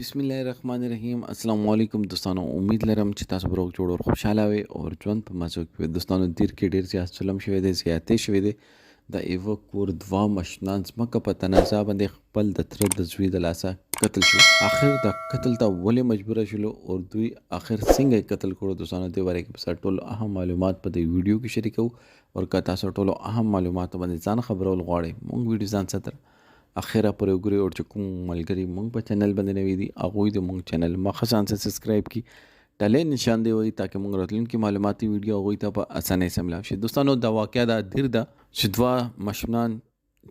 बिस्मिल्लाहिर्रहमानिर्रहीम अस्सलाम वालेकुम दोस्तانو उम्मीद लरम چې تاسو به روغ جوړ او خوشاله وي او ژوند په مزو کې وي دوستانو دیر کې ډیر زیات ظلم شوی دی زیاتې شوی دی د ایوه کور دوه مشنان ځمکه په تنازع باندې خپل د تره د زوی د لاسه قتل شو آخر د قتل ته ولې مجبوره شولو او دوی آخر څنګه یې قتل کړو دوستانو دې باره کې په ټولو اهم معلومات په دې ویډیو کې شریکو او که تاسو ټولو اهم معلومات باندې ځان خبرول غواړئ مونږ ویډیو ځان سره اخره پورې وګورئ او چې کوم ملګري مونږ په چینل باندې نوي دي هغوی د مونږ چینل مخه شان سره سبسکرایب کړي ډالۍ نشان دی وایي تاکہ مونږ راتلونکي معلوماتي ویډیو هغوی ته په اسانۍ سره ملاو شي دوستانو دا واقعه دا دیر ده چې دوه ماشومان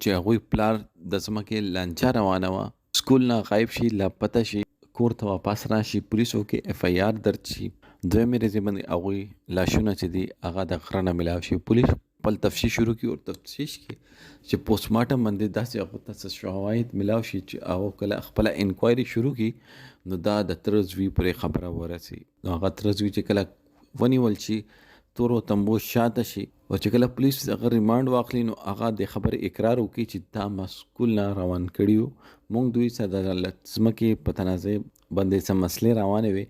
چې هغوی پلار د ځمکې لانجه روانه وه سکول نه غایب شي لاپته شي کور ته واپس راشي پولیسو کې اف ای آر درج شي دویمې ورځې باندې هغوی لاشونه چې دي هغه د غره نه ملاو شي پولیس خپل تفتیش شروع کړي او تفتیش کې چې پوسټ مارټم باندې داسې هغو ته څه شواهد ملاو شي چې هغو کله خپله انکوایري شروع کړي نو دا د تره زوی پرې خبره ورسي نو هغه تره زوی چې کله ونیول شي تورو تمبو شاته شي او چې کله پولیس هغه ریمانډ واخلي نو هغه د خبرې اقرار وکړي چې دا ما سکول نه روان کړي وو موږ دوی سره د ځمکې په تنازع باندې څه مسلې روانې وې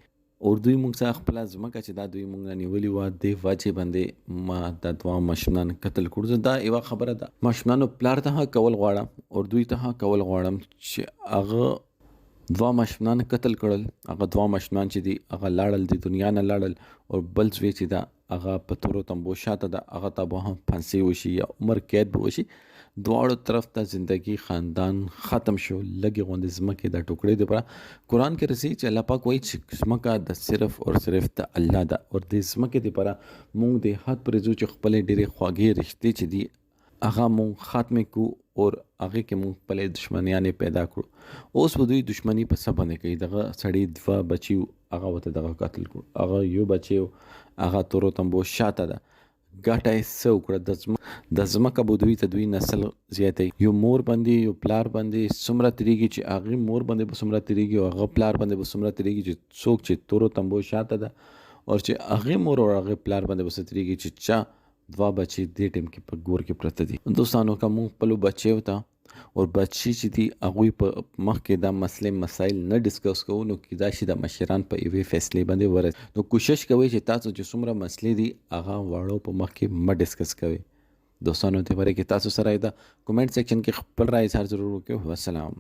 او دوی موږ څخه خپله ځمکه چې دا دوی موږ نه نیولې وه دې وجې باندې ما دا دوه ماشومان قتل کړو زه دا یوه خبره ده ماشومانو پلار ته کول غواړم او دوی ته کول غواړم چې هغه دوه ماشومان قتل کړل هغه دوه ماشومان چې دي هغه لاړل د دنیا نه لاړل او بل زوی چې ده هغه په تورو تمبو شاته ده هغه ته به هم پھانسی وشي یا عمر قید به وشي دواړو طرف ته زندگی خاندان ختم شو لږې غوندې ځمکې د ټوکړې دپاره قرآن کې رسي چې الله پاک وایي چې ځمکه د صرف او صرف د الله ده او دې ځمکې دپاره موږ د حد پرې ځو چې خپلې ډېرې خواږې رشتې چې دي هغه مونږ ختمې کړو او هغې کې مونږ خپلې دشمنیانې پیدا کړو اوس به دوی دشمني په څه باندې کوي دغه سړي دوه بچي هغه ورته دغه قتل کړو هغه یو بچی هغه تورو تمبو شاته ده ګټه یې څه وکړه د ځمکه به دوی ته دوی نسل زیاتی یو مور باندې یو پلار باندې څومره تېرېږي چې هغې مور باندې به څومره تېرېږي او هغه پلار باندې به څومره تېرېږي چې څوک چې تورو تمبو شاته ده او چې هغې مور او هغې پلار باندې به څه تېرېږي چې چا دوه بچي دې ټیم کې په ګور کې پرته دي دوستانو که موږ خپلو بچیو ته او بچي چې دي هغوی په مخکې دا مسلې مسایل نه ډسکس کوو نو کیدای شي د مشران په یوې فیصلې باندې ورسي نو کوشش کوئ چې تاسو چې څومره مسلې دي هغه واړو په مخ کې مه ډسکس کوئ دوستانو دې باره کې تاسو سره د کومنټ سیکشن کې خپل رایې اظهار ضرور وکړئ والسلام